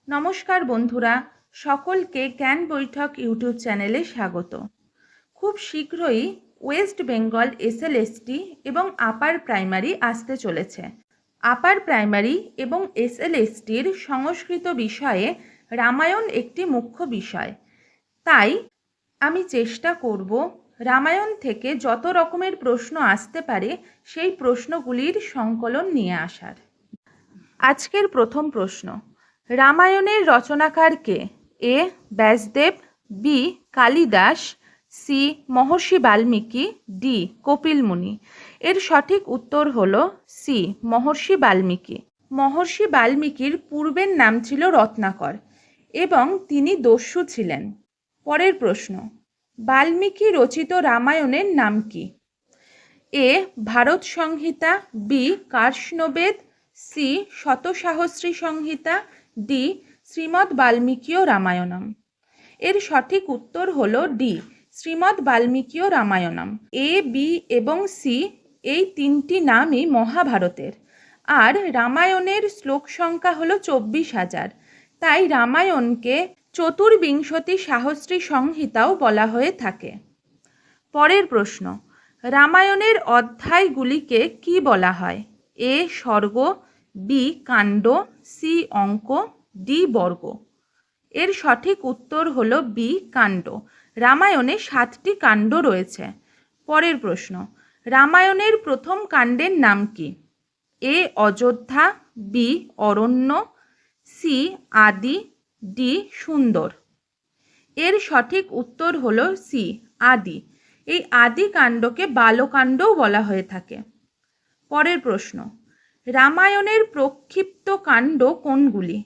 নমস্কার বন্ধুরা, সকলকে জ্ঞান বৈঠক ইউটিউব চ্যানেলে স্বাগত। খুব শীঘ্রই ওয়েস্ট বেঙ্গল এসএলএসটি এবং আপার প্রাইমারি আসতে চলেছে। আপার প্রাইমারি এবং এসএলএসটির সংস্কৃত বিষয়ে রামায়ণ একটি মুখ্য বিষয়। তাই আমি চেষ্টা করব রামায়ণ থেকে যত রকমের প্রশ্ন আসতে পারে সেই প্রশ্নগুলির সংকলন নিয়ে আসার। আজকের প্রথম প্রশ্ন, রামায়ণের রচনাকার কে? এ ব্যাসদেব, বি কালিদাস, সি মহর্ষি বাল্মীকি, ডি কপিল মুনি। এর সঠিক উত্তর হল সি মহর্ষি বাল্মীকি। মহর্ষি বাল্মীকির পূর্বের নাম ছিল রত্নাকর এবং তিনি দস্যু ছিলেন। পরের প্রশ্ন, বাল্মীকি রচিত রামায়ণের নাম কি? এ ভারত সংহিতা, বি কার্ষ্ণবেদ, সি শতসাহস্রী সংহিতা, ডি শ্রীমদ্ বাল্মীকিও রামায়ণম। এর সঠিক উত্তর হল ডি শ্রীমদ্ বাল্মীকিও রামায়ণম। এ, বি এবং সি এই তিনটি নামই মহাভারতের। আর রামায়ণের শ্লোক সংখ্যা হল 24,000। তাই রামায়ণকে চতুর্বিংশতি সাহস্রী সংহিতাও বলা হয়ে থাকে। পরের প্রশ্ন, রামায়ণের অধ্যায়গুলিকে কি বলা হয়? এ সর্গ, বি কাণ্ড, সি অঙ্ক, ডি বর্গ। এর সঠিক উত্তর হল বি কাণ্ড। রামায়ণে 7টি কাণ্ড রয়েছে। পরের প্রশ্ন, রামায়ণের প্রথম কাণ্ডের নাম কি? এ অযোধ্যা, বি অরণ্য, সি আদি, ডি সুন্দর। এর সঠিক উত্তর হল সি আদি। এই আদি কাণ্ডকে বালকাণ্ডও বলা হয়ে থাকে। পরের প্রশ্ন, রামায়ণের প্রক্ষিপ্ত কাণ্ড কোনগুলি?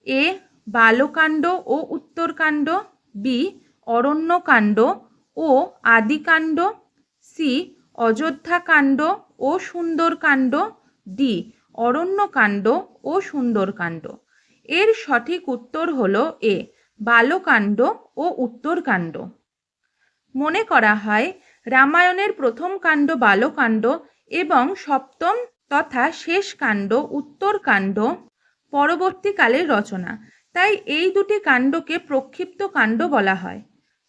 এ বালকাণ্ড ও উত্তরকাণ্ড, বি অরণ্যকাণ্ড ও আদিকাণ্ড, সি অযোধ্যাকাণ্ড ও সুন্দরকাণ্ড, ডি অরণ্যকাণ্ড ও সুন্দরকাণ্ড। এর সঠিক উত্তর হল এ বালকাণ্ড ও উত্তরকাণ্ড। মনে করা হয় রামায়ণের প্রথম কাণ্ড বালকাণ্ড এবং সপ্তম তথা শেষ কাণ্ড উত্তরকাণ্ড পরবর্তীকালের রচনা। তাই এই দুটি কাণ্ডকে প্রক্ষিপ্ত কাণ্ড বলা হয়।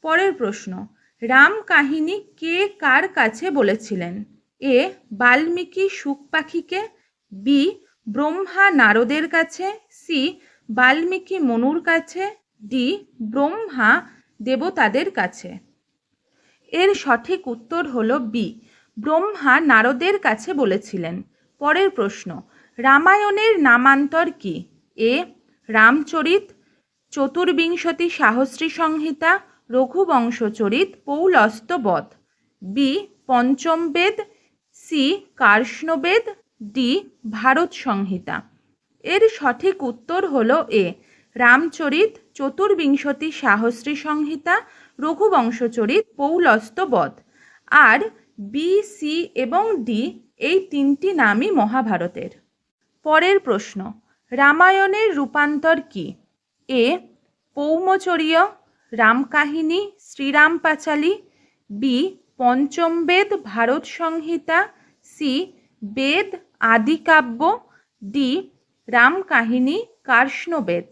পরের প্রশ্ন, রাম কাহিনী কে কার কাছে বলেছিলেন? এ বাল্মীকি শুক পাখিকে, বি ব্রহ্মা নারদের কাছে, সি বাল্মীকি মনুর কাছে, ডি ব্রহ্মা দেবতাদের কাছে। এর সঠিক উত্তর হল বি ব্রহ্মা নারদের কাছে বলেছিলেন। পরের প্রশ্ন, রামায়ণের নামান্তর কি? এ রামচরিত, চতুর্বিংশতি সাহস্রী সংহিতা, রঘুবংশচরিত, পৌলস্ত্যবধ, বি পঞ্চম বেদ, সি কার্ষ্ণবেদ, ডি ভারত সংহিতা। এর সঠিক উত্তর হল এ রামচরিত, চতুর্বিংশতি সাহস্রী সংহিতা, রঘুবংশচরিত, পৌলস্ত্যবধ। আর বি, সি এবং ডি এই তিনটি নামই মহাভারতের। পরের প্রশ্ন, রামায়ণের রূপান্তর কি? এ পৌমচরীয়, রামকাহিনী, শ্রীরাম পাঁচালী, বি পঞ্চম বেদ ভারত সংহিতা, সি বেদ আদিকাব্য, ডি রামকাহিনী কার্ষ্ণবেদ।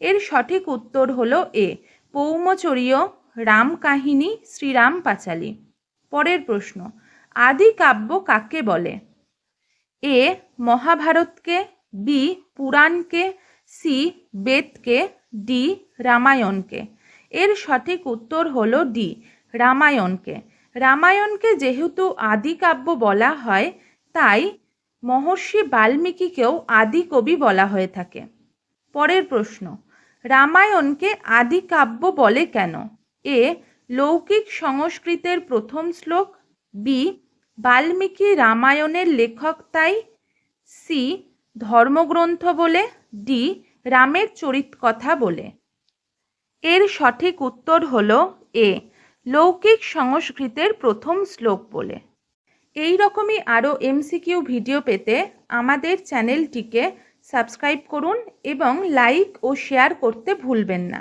এর সঠিক উত্তর হল এ পৌমচরীয়, রামকাহিনী, শ্রীরাম পাঁচালী। পরের প্রশ্ন, আদিকাব্য কাকে বলে? এ মহাভারতকে, বি পুরাণকে, সি বেদকে, ডি রামায়ণকে। এর সঠিক উত্তর হল ডি রামায়ণকে। রামায়ণকে যেহেতু আদিকাব্য বলা হয় তাই মহর্ষি বাল্মীকিকেও আদিকবি বলা হয়ে থাকে। পরের প্রশ্ন, রামায়ণকে আদিকাব্য বলে কেন? এ লৌকিক সংস্কৃতের প্রথম শ্লোক, বি বাল্মীকি রামায়ণের লেখক তাই, সি ধর্মগ্রন্থ বলে, ডি রামের চরিতকথা বলে। এর সঠিক উত্তর হল এ লৌকিক সংস্কৃতের প্রথম শ্লোক বলে। এই রকমই আরও এমসিকিউ ভিডিও পেতে আমাদের চ্যানেলটিকে সাবস্ক্রাইব করুন এবং লাইক ও শেয়ার করতে ভুলবেন না।